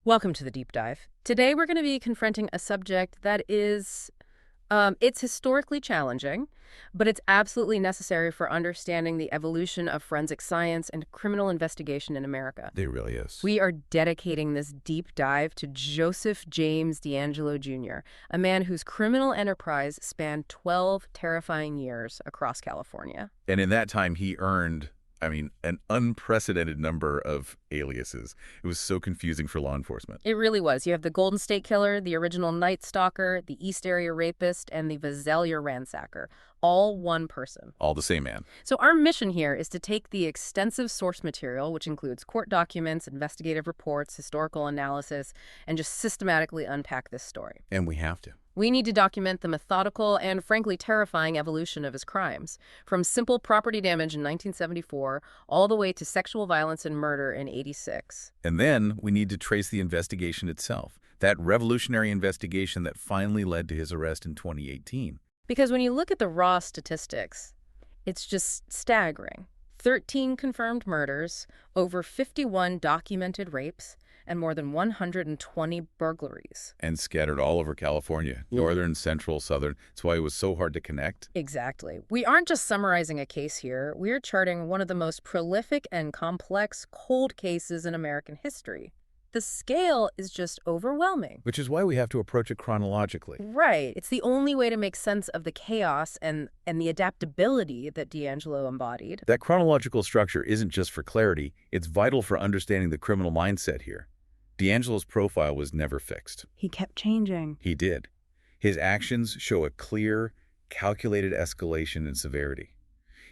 Welcome to the deep dive. Today we're going to be confronting a subject that is, it's historically challenging, but it's absolutely necessary for understanding the evolution of forensic science and criminal investigation in America. It really is. We are dedicating this deep dive to Joseph James DeAngelo Jr., a man whose criminal enterprise spanned 12 terrifying years across California. And in that time, he earned, an unprecedented number of aliases. It was so confusing for law enforcement. It really was. You have the Golden State Killer, the original Night Stalker, the East Area Rapist, and the Visalia Ransacker. All one person. All the same man. So our mission here is to take the extensive source material, which includes court documents, investigative reports, historical analysis, and just systematically unpack this story. And we have to. We need to document the methodical and, frankly, terrifying evolution of his crimes, from simple property damage in 1974 all the way to sexual violence and murder in '86. And then we need to trace the investigation itself, that revolutionary investigation that finally led to his arrest in 2018. Because when you look at the raw statistics, it's just staggering. 13 confirmed murders, over 51 documented rapes, and more than 120 burglaries. And scattered all over California, northern, central, southern. That's why it was so hard to connect. Exactly. We aren't just summarizing a case here. We're charting one of the most prolific and complex cold cases in American history. The scale is just overwhelming. Which is why we have to approach it chronologically. Right. It's the only way to make sense of the chaos and the adaptability that DeAngelo embodied. That chronological structure isn't just for clarity. It's vital for understanding the criminal mindset here. DeAngelo's profile was never fixed. He kept changing. He did. His actions show a clear, calculated escalation in severity.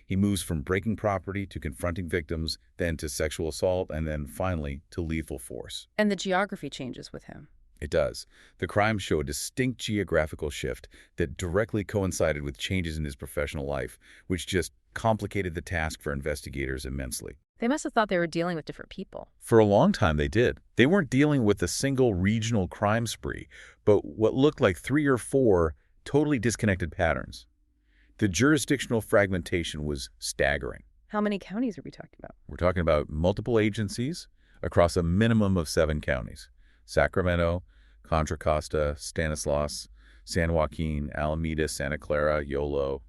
He moves from breaking property to confronting victims, then to sexual assault, and then finally to lethal force. And the geography changes with him. It does. The crimes show a distinct geographical shift that directly coincided with changes in his professional life, which just complicated the task for investigators immensely. They must have thought they were dealing with different people. For a long time they did. They weren't dealing with a single regional crime spree, but what looked like 3 or 4 totally disconnected patterns. The jurisdictional fragmentation was staggering. How many counties are we talking about? We're talking about multiple agencies across a minimum of 7 counties. Sacramento, Contra Costa, Stanislaus, San Joaquin, Alameda, Santa Clara, Yolo.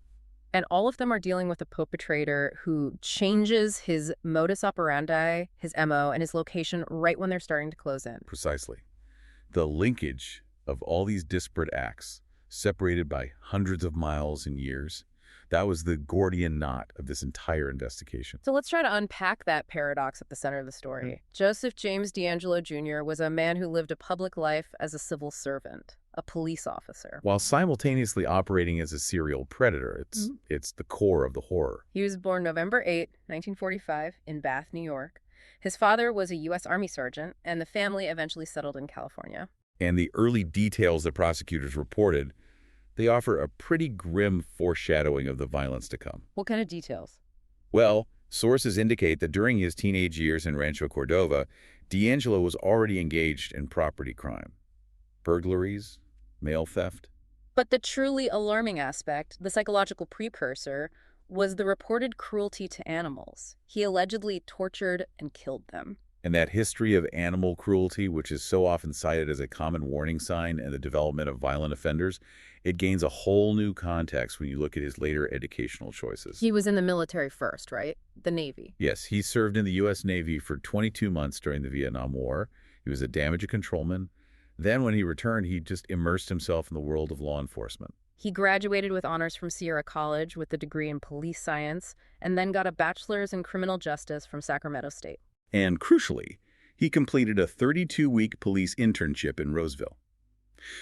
And all of them are dealing with a perpetrator who changes his modus operandi, his MO, and his location right when they're starting to close in. Precisely. The linkage of all these disparate acts, separated by hundreds of miles and years, that was the Gordian knot of this entire investigation. So let's try to unpack that paradox at the center of the story. Joseph James DeAngelo Jr. was a man who lived a public life as a civil servant, a police officer. While simultaneously operating as a serial predator, it's the core of the horror. He was born November 8, 1945, in Bath, New York. His father was a U.S. Army sergeant, and the family eventually settled in California. And the early details that prosecutors reported, they offer a pretty grim foreshadowing of the violence to come. What kind of details? Well, sources indicate that during his teenage years in Rancho Cordova, DeAngelo was already engaged in property crime. Burglaries, mail theft. But the truly alarming aspect, the psychological precursor, was the reported cruelty to animals. He allegedly tortured and killed them. And that history of animal cruelty, which is so often cited as a common warning sign in the development of violent offenders, it gains a whole new context when you look at his later educational choices. He was in the military first, right? The Navy. Yes, he served in the U.S. Navy for 22 months during the Vietnam War. He was a damage controlman. Then when he returned, he just immersed himself in the world of law enforcement. He graduated with honors from Sierra College with a degree in police science, and then got a bachelor's in criminal justice from Sacramento State. And crucially, he completed a 32-week police internship in Roseville.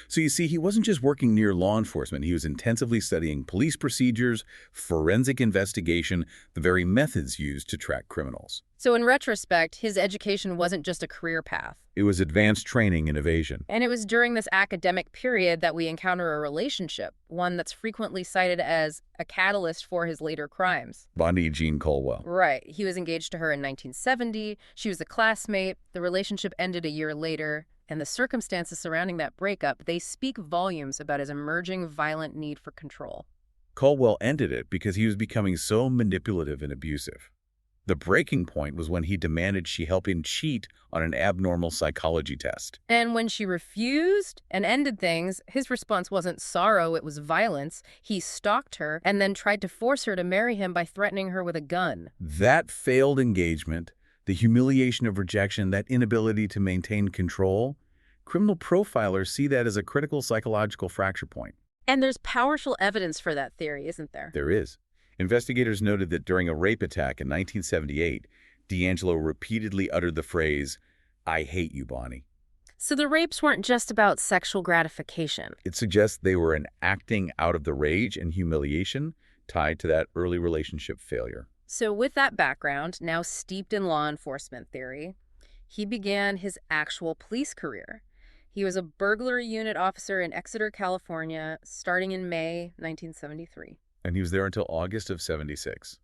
So you see, he wasn't just working near law enforcement. He was intensively studying police procedures, forensic investigation, the very methods used to track criminals. So in retrospect, his education wasn't just a career path. It was advanced training in evasion. And it was during this academic period that we encounter a relationship, one that's frequently cited as a catalyst for his later crimes. Bondi Jean Colwell. Right. He was engaged to her in 1970. She was a classmate. The relationship ended a year later. And the circumstances surrounding that breakup, they speak volumes about his emerging violent need for control. Colwell ended it because he was becoming so manipulative and abusive. The breaking point was when he demanded she help him cheat on an abnormal psychology test. And when she refused and ended things, his response wasn't sorrow, it was violence. He stalked her and then tried to force her to marry him by threatening her with a gun. That failed engagement, the humiliation of rejection, that inability to maintain control, criminal profilers see that as a critical psychological fracture point. And there's powerful evidence for that theory, isn't there? There is. Investigators noted that during a rape attack in 1978, DeAngelo repeatedly uttered the phrase, "I hate you, Bonnie." So the rapes weren't just about sexual gratification. It suggests they were an acting out of the rage and humiliation tied to that early relationship failure. So with that background, now steeped in law enforcement theory, he began his actual police career. He was a burglary unit officer in Exeter, California, starting in May 1973. And he was there until August of '76.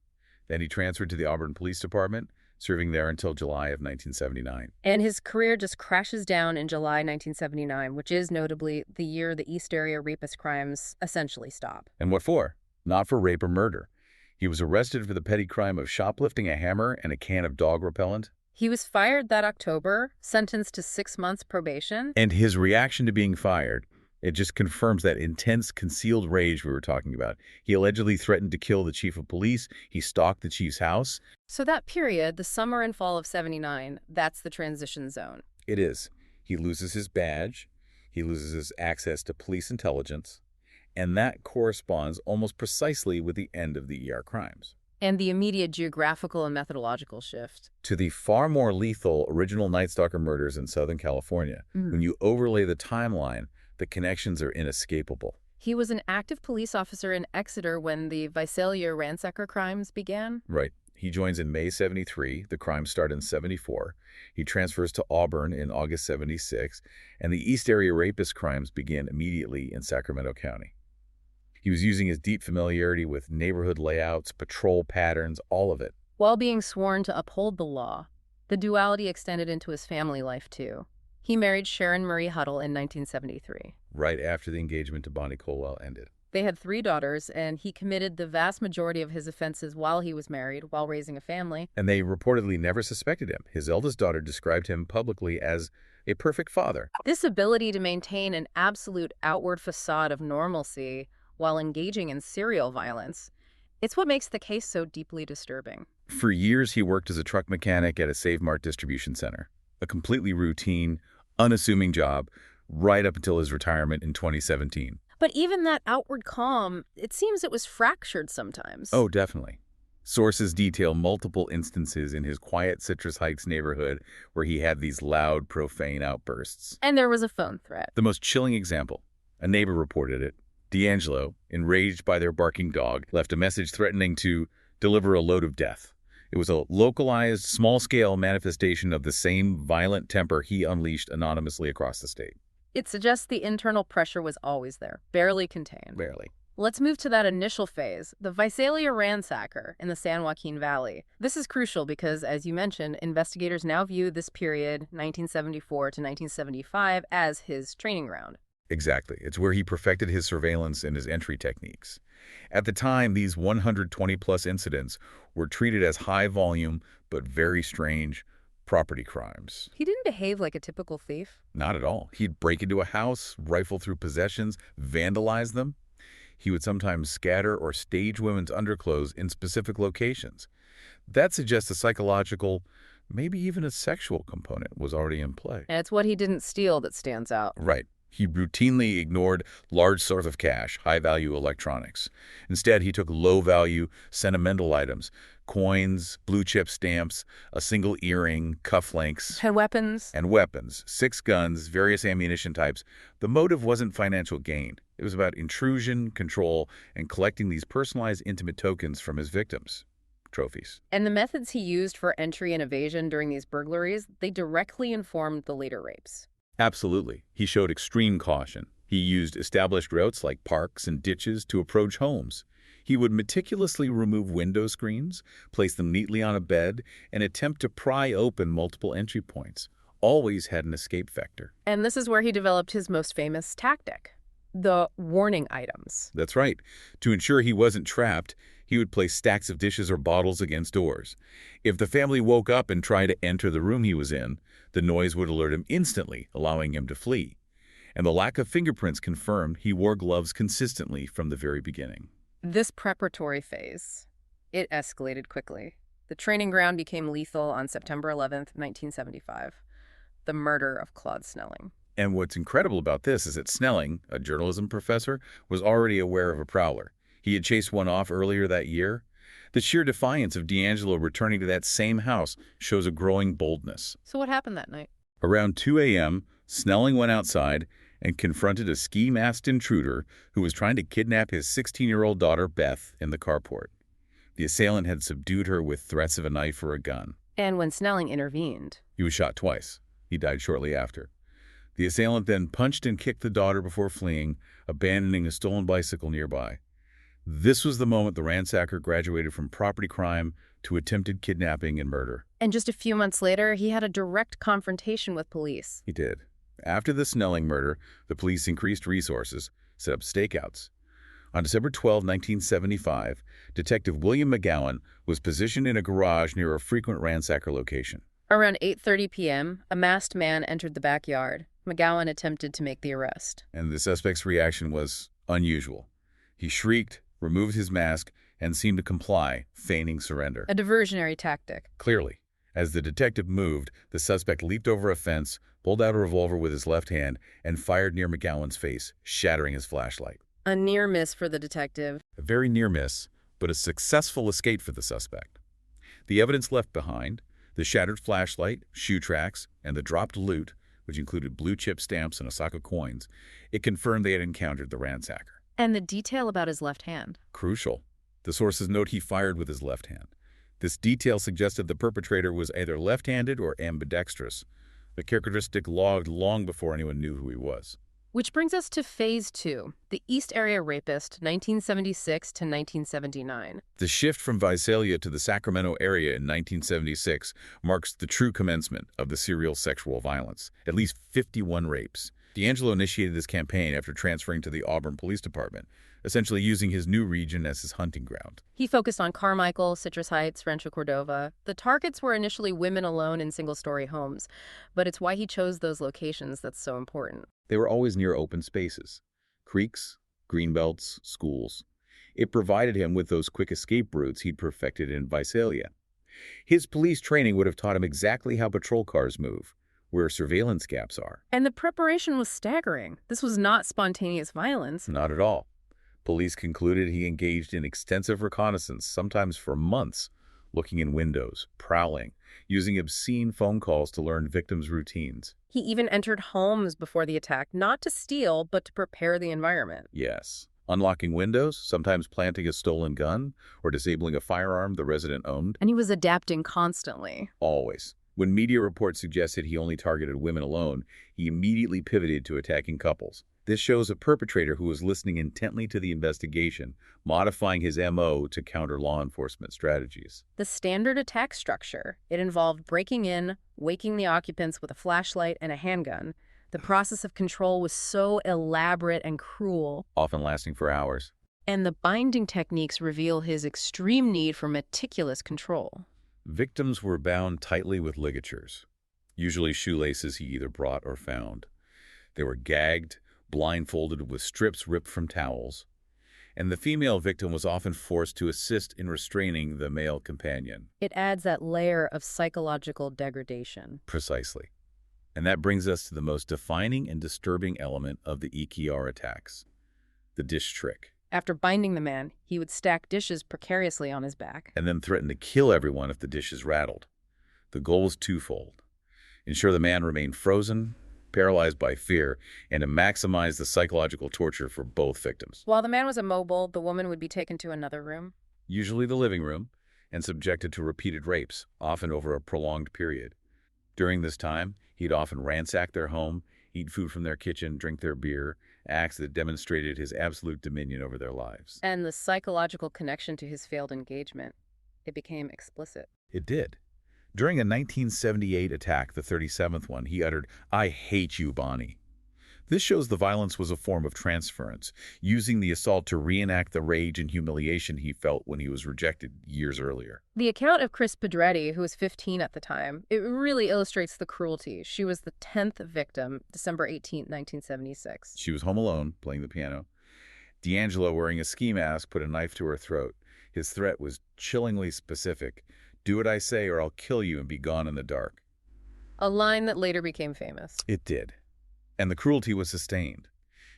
Then he transferred to the Auburn Police Department, serving there until July of 1979. And his career just crashes down in July 1979, which is notably the year the East Area Rapist crimes essentially stop. And what for? Not for rape or murder. He was arrested for the petty crime of shoplifting a hammer and a can of dog repellent. He was fired that October, sentenced to 6 months probation. And his reaction to being fired, it just confirms that intense, concealed rage we were talking about. He allegedly threatened to kill the chief of police. He stalked the chief's house. So that period, the summer and fall of '79, that's the transition zone. It is. He loses his badge. He loses his access to police intelligence. And that corresponds almost precisely with the end of the ER crimes. And the immediate geographical and methodological shift. To the far more lethal original Night Stalker murders in Southern California. When you overlay the timeline, the connections are inescapable. He was an active police officer in Exeter when the East Area Rapist crimes began. Right. He joins in May '73. The crimes start in '74. He transfers to Auburn in August '76. And the East Area Rapist crimes begin immediately in Sacramento County. He was using his deep familiarity with neighborhood layouts, patrol patterns, all of it. While being sworn to uphold the law, the duality extended into his family life, too. He married Sharon Marie Huddle in 1973. Right after the engagement to Bonnie Colwell ended. They had 3 daughters, and he committed the vast majority of his offenses while he was married, while raising a family. And they reportedly never suspected him. His eldest daughter described him publicly as a perfect father. This ability to maintain an absolute outward facade of normalcy while engaging in serial violence, it's what makes the case so deeply disturbing. For years, he worked as a truck mechanic at a Save Mart distribution center. A completely routine, unassuming job, right up until his retirement in 2017. But even that outward calm, it seems it was fractured sometimes. Oh, definitely. Sources detail multiple instances in his quiet Citrus Heights neighborhood where he had these loud, profane outbursts. And there was a phone threat. The most chilling example, a neighbor reported it. DeAngelo, enraged by their barking dog, left a message threatening to deliver a load of death. It was a localized, small-scale manifestation of the same violent temper he unleashed anonymously across the state. It suggests the internal pressure was always there, barely contained. Barely. Let's move to that initial phase, the Visalia ransacker in the San Joaquin Valley. This is crucial because, as you mentioned, investigators now view this period, 1974 to 1975, as his training ground. Exactly. It's where he perfected his surveillance and his entry techniques. At the time, these 120-plus incidents were treated as high-volume but very strange property crimes. He didn't behave like a typical thief. Not at all. He'd break into a house, rifle through possessions, vandalize them. He would sometimes scatter or stage women's underclothes in specific locations. That suggests a psychological, maybe even a sexual component was already in play. And it's what he didn't steal that stands out. Right. He routinely ignored large sums of cash, high-value electronics. Instead, he took low-value, sentimental items, coins, blue-chip stamps, a single earring, cufflinks. Had weapons. And weapons, 6 guns, various ammunition types. The motive wasn't financial gain. It was about intrusion, control, and collecting these personalized, intimate tokens from his victims. Trophies. And the methods he used for entry and evasion during these burglaries, they directly informed the later rapes. Absolutely. He showed extreme caution. He used established routes like parks and ditches to approach homes. He would meticulously remove window screens, place them neatly on a bed, and attempt to pry open multiple entry points. Always had an escape vector. And this is where he developed his most famous tactic, the warning items. That's right. To ensure he wasn't trapped, He would place stacks of dishes or bottles against doors. If the family woke up and tried to enter the room he was in, the noise would alert him instantly, allowing him to flee. And the lack of fingerprints confirmed he wore gloves consistently from the very beginning. This preparatory phase, it escalated quickly. The training ground became lethal on September 11th, 1975. The murder of Claude Snelling. And what's incredible about this is that Snelling, a journalism professor, was already aware of a prowler. He had chased one off earlier that year. The sheer defiance of DeAngelo returning to that same house shows a growing boldness. So what happened that night? Around 2 a.m., Snelling went outside and confronted a ski-masked intruder who was trying to kidnap his 16-year-old daughter, Beth, in the carport. The assailant had subdued her with threats of a knife or a gun. And when Snelling intervened, He was shot twice. He died shortly after. The assailant then punched and kicked the daughter before fleeing, abandoning a stolen bicycle nearby. This was the moment the ransacker graduated from property crime to attempted kidnapping and murder. and just a few months later, he had a direct confrontation with police. He did. After the Snelling murder, the police increased resources, set up stakeouts. On December 12, 1975, Detective William McGowan was positioned in a garage near a frequent ransacker location. Around 8:30 p.m., a masked man entered the backyard. McGowan attempted to make the arrest. And the suspect's reaction was unusual. He shrieked, removed his mask, and seemed to comply, feigning surrender. A diversionary tactic. Clearly, as the detective moved, the suspect leaped over a fence, pulled out a revolver with his left hand, and fired near McGowan's face, shattering his flashlight. A near miss for the detective. A very near miss, but a successful escape for the suspect. The evidence left behind, the shattered flashlight, shoe tracks, and the dropped loot, which included blue chip stamps and Osaka coins, it confirmed they had encountered the ransacker. And the detail about his left hand. Crucial. The sources note he fired with his left hand. This detail suggested the perpetrator was either left-handed or ambidextrous, a characteristic logged long before anyone knew who he was. Which brings us to Phase 2, the East Area Rapist, 1976 to 1979. The shift from Visalia to the Sacramento area in 1976 marks the true commencement of the serial sexual violence, at least 51 rapes. DeAngelo initiated this campaign after transferring to the Auburn Police Department, essentially using his new region as his hunting ground. He focused on Carmichael, Citrus Heights, Rancho Cordova. The targets were initially women alone in single-story homes, but it's why he chose those locations that's so important. They were always near open spaces, creeks, greenbelts, schools. It provided him with those quick escape routes he'd perfected in Visalia. His police training would have taught him exactly how patrol cars move, where surveillance gaps are. And the preparation was staggering. This was not spontaneous violence. Not at all. Police concluded he engaged in extensive reconnaissance, sometimes for months, looking in windows, prowling, using obscene phone calls to learn victims' routines. He even entered homes before the attack, not to steal, but to prepare the environment. Yes. Unlocking windows, sometimes planting a stolen gun, or disabling a firearm the resident owned. And he was adapting constantly. Always. When media reports suggested he only targeted women alone, he immediately pivoted to attacking couples. This shows a perpetrator who was listening intently to the investigation, modifying his MO to counter law enforcement strategies. The standard attack structure, it involved breaking in, waking the occupants with a flashlight and a handgun. The process of control was so elaborate and cruel. Often lasting for hours. And the binding techniques reveal his extreme need for meticulous control. Victims were bound tightly with ligatures, usually shoelaces he either brought or found. They were gagged, blindfolded with strips ripped from towels, and the female victim was often forced to assist in restraining the male companion. It adds that layer of psychological degradation. Precisely. And that brings us to the most defining and disturbing element of the EKR attacks, the dish trick. After binding the man, he would stack dishes precariously on his back. And then threaten to kill everyone if the dishes rattled. The goal was twofold: ensure the man remained frozen, paralyzed by fear, and to maximize the psychological torture for both victims. While the man was immobile, the woman would be taken to another room. Usually the living room, and subjected to repeated rapes, often over a prolonged period. During this time, he'd often ransack their home, eat food from their kitchen, drink their beer, acts that demonstrated his absolute dominion over their lives. And the psychological connection to his failed engagement, it became explicit. It did. During a 1978 attack, the 37th one, he uttered, "I hate you, Bonnie." This shows the violence was a form of transference, using the assault to reenact the rage and humiliation he felt when he was rejected years earlier. The account of Chris Pedretti, who was 15 at the time, it really illustrates the cruelty. She was the 10th victim, December 18, 1976. She was home alone, playing the piano. DeAngelo, wearing a ski mask, put a knife to her throat. His threat was chillingly specific. "Do what I say or I'll kill you and be gone in the dark." A line that later became famous. It did. And the cruelty was sustained.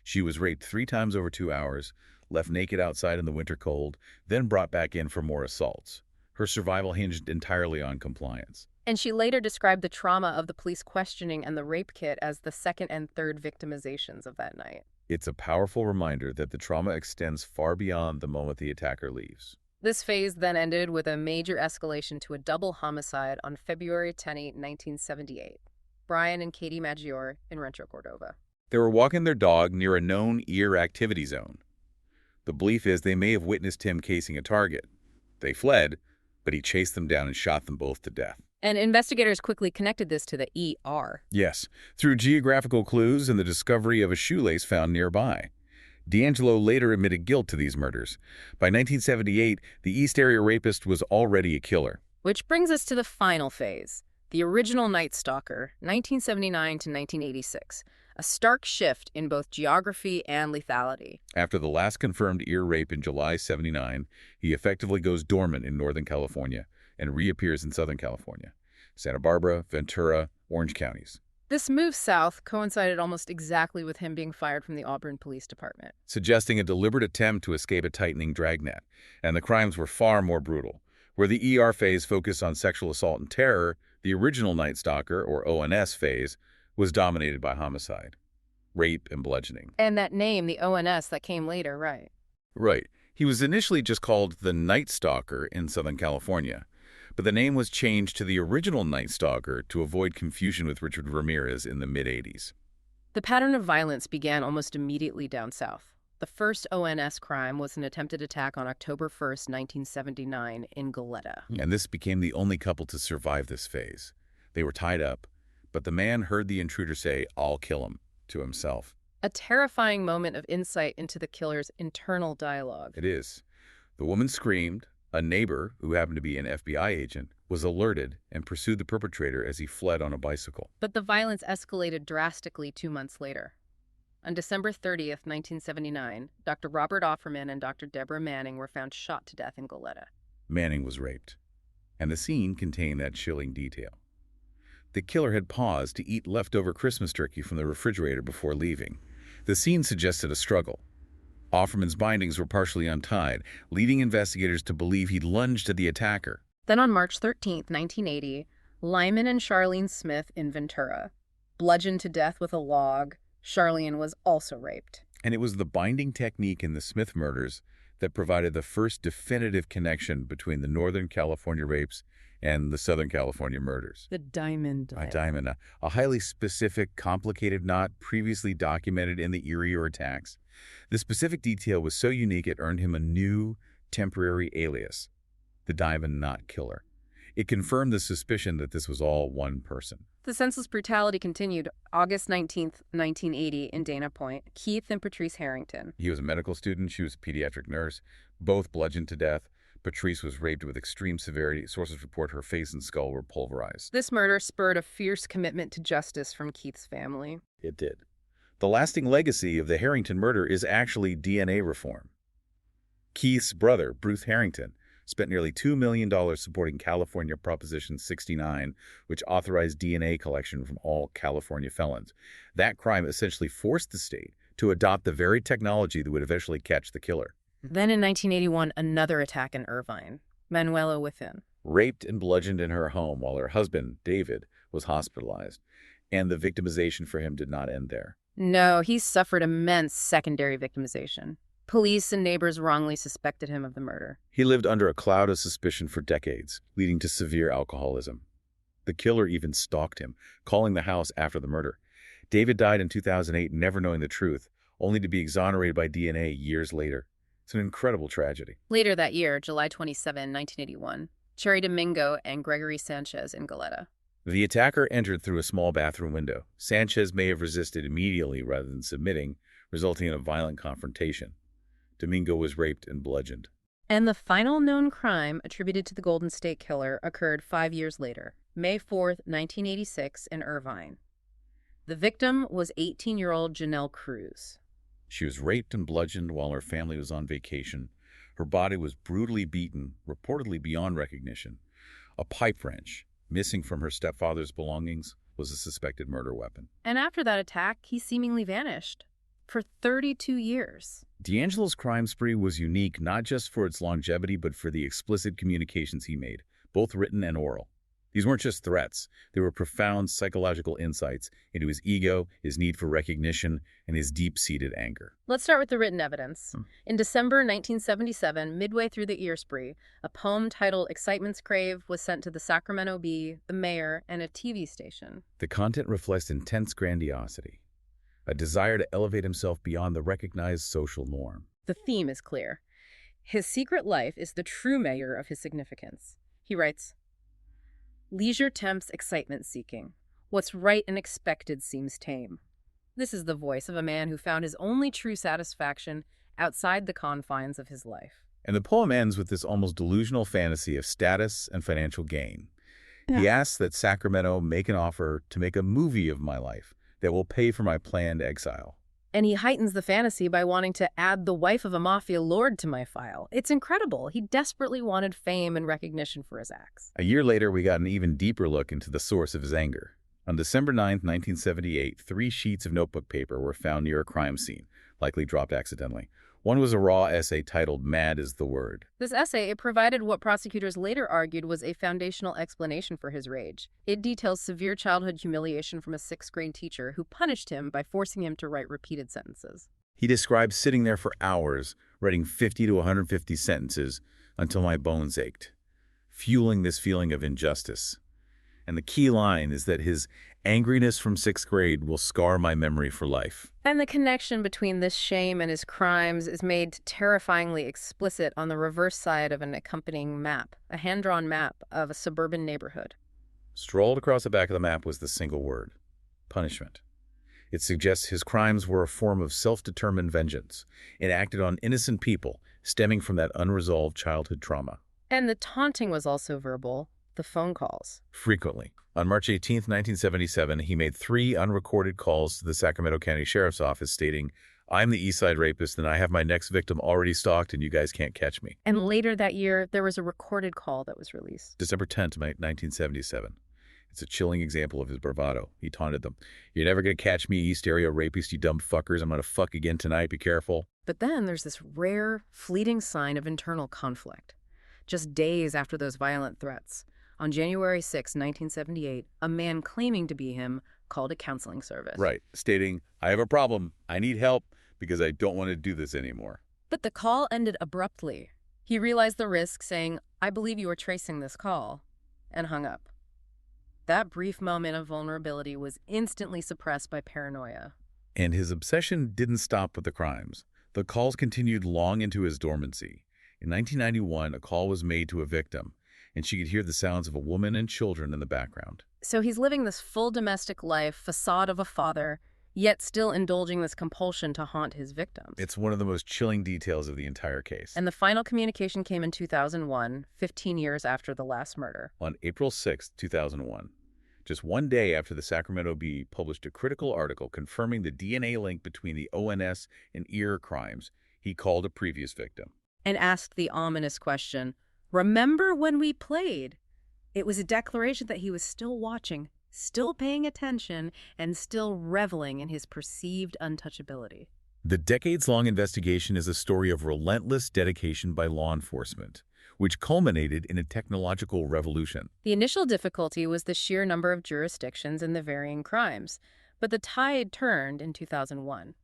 She was raped 3 times over 2 hours, left naked outside in the winter cold, then brought back in for more assaults. Her survival hinged entirely on compliance. And she later described the trauma of the police questioning and the rape kit as the second and third victimizations of that night. It's a powerful reminder that the trauma extends far beyond the moment the attacker leaves. This phase then ended with a major escalation to a double homicide on February 10, 1978. Brian and Katie Maggiore in Rancho Cordova. They were walking their dog near a known ear activity zone. The belief is they may have witnessed him casing a target. They fled, but he chased them down and shot them both to death. And investigators quickly connected this to the ER. Yes, through geographical clues and the discovery of a shoelace found nearby. DeAngelo later admitted guilt to these murders. By 1978, the East Area Rapist was already a killer. Which brings us to the final phase, the original Night Stalker, 1979 to 1986. A stark shift in both geography and lethality. After the last confirmed ear rape in July '79, he effectively goes dormant in Northern California and reappears in Southern California, Santa Barbara, Ventura, Orange counties, This move south coincided almost exactly with him being fired from the Auburn Police Department. suggesting a deliberate attempt to escape a tightening dragnet. And the crimes were far more brutal. Where the ER phase focused on sexual assault and terror, the original Night Stalker, or ONS phase, was dominated by homicide, rape, and bludgeoning. And that name, the ONS, that came later, right? Right. He was initially just called the Night Stalker in Southern California, but the name was changed to the original Night Stalker to avoid confusion with Richard Ramirez in the mid-'80s. The pattern of violence began almost immediately down south. The first ONS crime was an attempted attack on October 1st, 1979 in Goleta. And this became the only couple to survive this phase. They were tied up, but the man heard the intruder say, "I'll kill him," to himself. A terrifying moment of insight into the killer's internal dialogue. It is. The woman screamed. A neighbor, who happened to be an FBI agent, was alerted and pursued the perpetrator as he fled on a bicycle. But the violence escalated drastically 2 months later. On December 30th, 1979, Dr. Robert Offerman and Dr. Deborah Manning were found shot to death in Goleta. Manning was raped, and the scene contained that chilling detail. The killer had paused to eat leftover Christmas turkey from the refrigerator before leaving. The scene suggested a struggle. Offerman's bindings were partially untied, leading investigators to believe he'd lunged at the attacker. Then on March 13th, 1980, Lyman and Charlene Smith in Ventura. Bludgeoned to death with a log, Charlene was also raped. And it was the binding technique in the Smith murders that provided the first definitive connection between the Northern California rapes and the Southern California murders. The diamond. A diamond, a highly specific, complicated knot previously documented in the Erie attacks. The specific detail was so unique it earned him a new, temporary alias, the Diamond Knot Killer. It confirmed the suspicion that this was all one person. The senseless brutality continued August 19th, 1980 in Dana Point. Keith and Patrice Harrington. He was a medical student. She was a pediatric nurse. Both bludgeoned to death. Patrice was raped with extreme severity. Sources report her face and skull were pulverized. This murder spurred a fierce commitment to justice from Keith's family. It did. The lasting legacy of the Harrington murder is actually DNA reform. Keith's brother, Bruce Harrington, spent nearly $2 million supporting California Proposition 69, which authorized DNA collection from all California felons. That crime essentially forced the state to adopt the very technology that would eventually catch the killer. Then in 1981, another attack in Irvine. Manuela Within. Raped and bludgeoned in her home while her husband, David, was hospitalized. And the victimization for him did not end there. No, he suffered immense secondary victimization. Police and neighbors wrongly suspected him of the murder. He lived under a cloud of suspicion for decades, leading to severe alcoholism. The killer even stalked him, calling the house after the murder. David died in 2008, never knowing the truth, only to be exonerated by DNA years later. It's an incredible tragedy. Later that year, July 27, 1981, Cherry Domingo and Gregory Sanchez in Goleta. The attacker entered through a small bathroom window. Sanchez may have resisted immediately rather than submitting, resulting in a violent confrontation. Domingo was raped and bludgeoned. And the final known crime attributed to the Golden State Killer occurred 5 years later, May 4th, 1986, in Irvine. The victim was 18-year-old Janelle Cruz. She was raped and bludgeoned while her family was on vacation. Her body was brutally beaten, reportedly beyond recognition. A pipe wrench, missing from her stepfather's belongings, was a suspected murder weapon. And after that attack, he seemingly vanished for 32 years. DeAngelo's crime spree was unique not just for its longevity but for the explicit communications he made, both written and oral. These weren't just threats. They were profound psychological insights into his ego, his need for recognition, and his deep-seated anger. Let's start with the written evidence. In December 1977, midway through the ear spree, a poem titled Excitement's Crave was sent to the Sacramento Bee, the mayor, and a TV station. The content reflects intense grandiosity, a desire to elevate himself beyond the recognized social norm. The theme is clear. His secret life is the true measure of his significance. He writes, "Leisure tempts excitement seeking. What's right and expected seems tame." This is the voice of a man who found his only true satisfaction outside the confines of his life. And the poem ends with this almost delusional fantasy of status and financial gain. He asks that Sacramento make an offer to make a movie of my life that will pay for my planned exile. And he heightens the fantasy by wanting to add the wife of a mafia lord to my file. It's incredible. He desperately wanted fame and recognition for his acts. A year later, we got an even deeper look into the source of his anger. On December 9, 1978, 3 sheets of notebook paper were found near a crime scene, likely dropped accidentally. One was a raw essay titled "Mad is the Word." This essay, it provided what prosecutors later argued was a foundational explanation for his rage. It details severe childhood humiliation from a 6th-grade teacher who punished him by forcing him to write repeated sentences. He describes sitting there for hours, writing 50 to 150 sentences until my bones ached, fueling this feeling of injustice. And the key line is that his angriness from 6th grade will scar my memory for life. And the connection between this shame and his crimes is made terrifyingly explicit on the reverse side of an accompanying map, a hand-drawn map of a suburban neighborhood. Scrawled across the back of the map was the single word: punishment. It suggests his crimes were a form of self-determined vengeance, enacted on innocent people, stemming from that unresolved childhood trauma. And the taunting was also verbal, the phone calls. Frequently. On March 18, 1977, he made 3 unrecorded calls to the Sacramento County Sheriff's Office stating, "I'm the East Side Rapist and I have my next victim already stalked and you guys can't catch me." And later that year, there was a recorded call that was released. December 10, 1977. It's a chilling example of his bravado. He taunted them, "You're never going to catch me, East Area Rapist, you dumb fuckers. I'm going to fuck again tonight. Be careful." But then there's this rare, fleeting sign of internal conflict. Just days after those violent threats, on January 6, 1978, a man claiming to be him called a counseling service. Right, stating, "I have a problem. I need help because I don't want to do this anymore." But the call ended abruptly. He realized the risk, saying, "I believe you are tracing this call," and hung up. That brief moment of vulnerability was instantly suppressed by paranoia. And his obsession didn't stop with the crimes. The calls continued long into his dormancy. In 1991, a call was made to a victim, and she could hear the sounds of a woman and children in the background. So he's living this full domestic life, facade of a father, yet still indulging this compulsion to haunt his victims. It's one of the most chilling details of the entire case. And the final communication came in 2001, 15 years after the last murder. On April 6, 2001, just one day after the Sacramento Bee published a critical article confirming the DNA link between the ONS and ear crimes, he called a previous victim. And asked the ominous question, "Remember when we played?" It was a declaration that he was still watching, still paying attention, and still reveling in his perceived untouchability. The decades-long investigation is a story of relentless dedication by law enforcement, which culminated in a technological revolution. The initial difficulty was the sheer number of jurisdictions and the varying crimes, but the tide turned in 2001.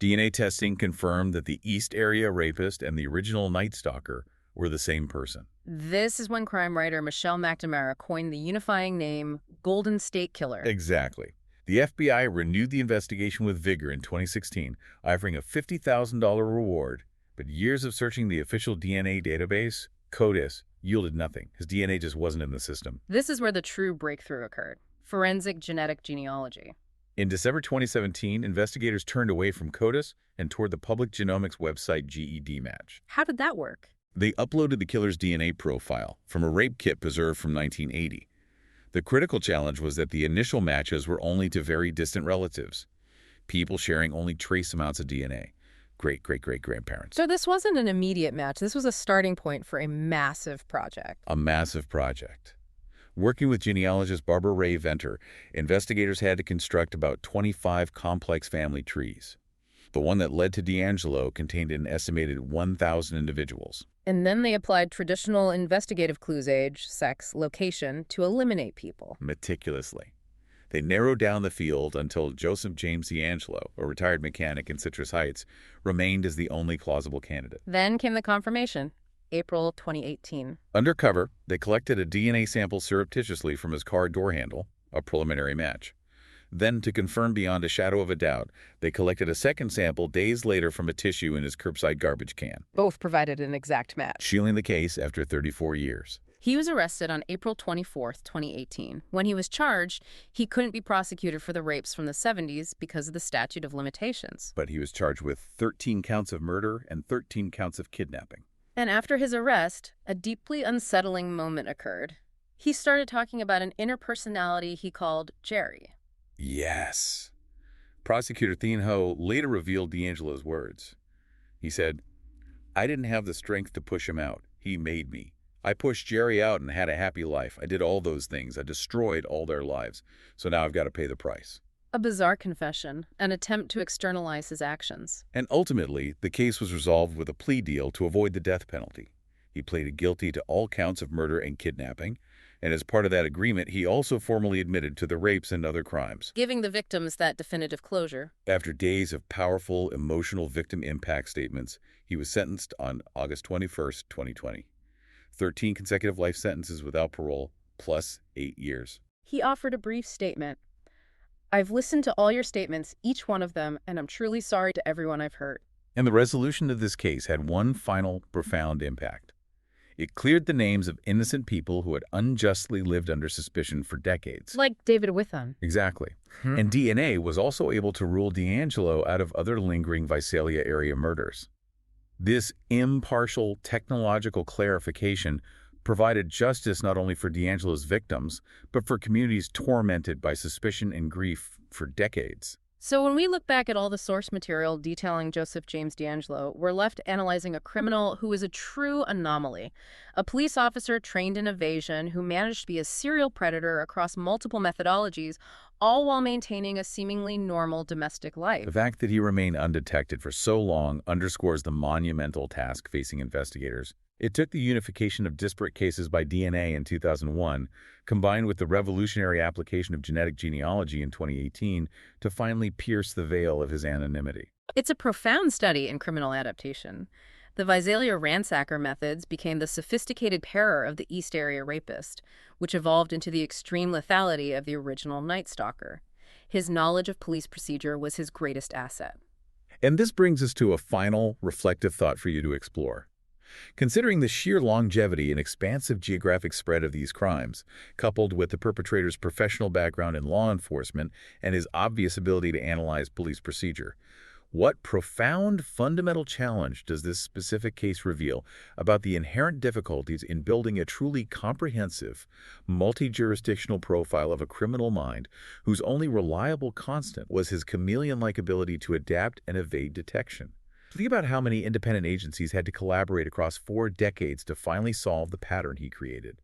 DNA testing confirmed that the East Area Rapist and the original Night Stalker were the same person. This is when crime writer Michelle McNamara coined the unifying name Golden State Killer. Exactly. The FBI renewed the investigation with vigor in 2016, offering a $50,000 reward, but years of searching the official DNA database, CODIS, yielded nothing. His DNA just wasn't in the system. This is where the true breakthrough occurred. forensic genetic genealogy. In December 2017, investigators turned away from CODIS and toward the public genomics website GEDmatch. How did that work? They uploaded the killer's DNA profile from a rape kit preserved from 1980. The critical challenge was that the initial matches were only to very distant relatives, people sharing only trace amounts of DNA, great-great-great-grandparents. So this wasn't an immediate match. This was a starting point for a massive project. A massive project. Working with genealogist Barbara Ray Venter, investigators had to construct about 25 complex family trees. The one that led to DeAngelo contained an estimated 1,000 individuals. And then they applied traditional investigative clues: age, sex, location to eliminate people. Meticulously. They narrowed down the field until Joseph James DeAngelo, a retired mechanic in Citrus Heights, remained as the only plausible candidate. Then came the confirmation, April 2018. Undercover, they collected a DNA sample surreptitiously from his car door handle, a preliminary match. Then, to confirm beyond a shadow of a doubt, they collected a second sample days later from a tissue in his curbside garbage can, Both provided an exact match. sealing the case after 34 years. He was arrested on April 24, 2018. When he was charged, he couldn't be prosecuted for the rapes from the 70s because of the statute of limitations. But he was charged with 13 counts of murder and 13 counts of kidnapping. And after his arrest, a deeply unsettling moment occurred. He started talking about an inner personality he called Jerry. Yes. Prosecutor Thien Ho later revealed DeAngelo's words. He said, "I didn't have the strength to push him out. He made me. I pushed Jerry out and had a happy life. I did all those things. I destroyed all their lives. So now I've got to pay the price." A bizarre confession, an attempt to externalize his actions. And ultimately, the case was resolved with a plea deal to avoid the death penalty. He pleaded guilty to all counts of murder and kidnapping, and as part of that agreement, he also formally admitted to the rapes and other crimes. Giving the victims that definitive closure. After days of powerful, emotional victim impact statements, he was sentenced on August 21st, 2020. 13 consecutive life sentences without parole, plus 8 years. He offered a brief statement. "I've listened to all your statements, each one of them, and I'm truly sorry to everyone I've hurt." And the resolution of this case had one final, profound impact. It cleared the names of innocent people who had unjustly lived under suspicion for decades. Like David Witham. Exactly. And DNA was also able to rule DeAngelo out of other lingering Visalia area murders. This impartial technological clarification provided justice not only for DeAngelo's victims, but for communities tormented by suspicion and grief for decades. So when we look back at all the source material detailing Joseph James DeAngelo, we're left analyzing a criminal who is a true anomaly. A police officer trained in evasion who managed to be a serial predator across multiple methodologies, all while maintaining a seemingly normal domestic life. The fact that he remained undetected for so long underscores the monumental task facing investigators. It took the unification of disparate cases by DNA in 2001, combined with the revolutionary application of genetic genealogy in 2018, to finally pierce the veil of his anonymity. It's a profound study in criminal adaptation. The Visalia ransacker methods became the sophisticated terror of the East Area Rapist, which evolved into the extreme lethality of the original Night Stalker. His knowledge of police procedure was his greatest asset. And this brings us to a final, reflective thought for you to explore. Considering the sheer longevity and expansive geographic spread of these crimes, coupled with the perpetrator's professional background in law enforcement and his obvious ability to analyze police procedure, what profound fundamental challenge does this specific case reveal about the inherent difficulties in building a truly comprehensive, multi-jurisdictional profile of a criminal mind whose only reliable constant was his chameleon-like ability to adapt and evade detection? Think about how many independent agencies had to collaborate across 4 decades to finally solve the pattern he created.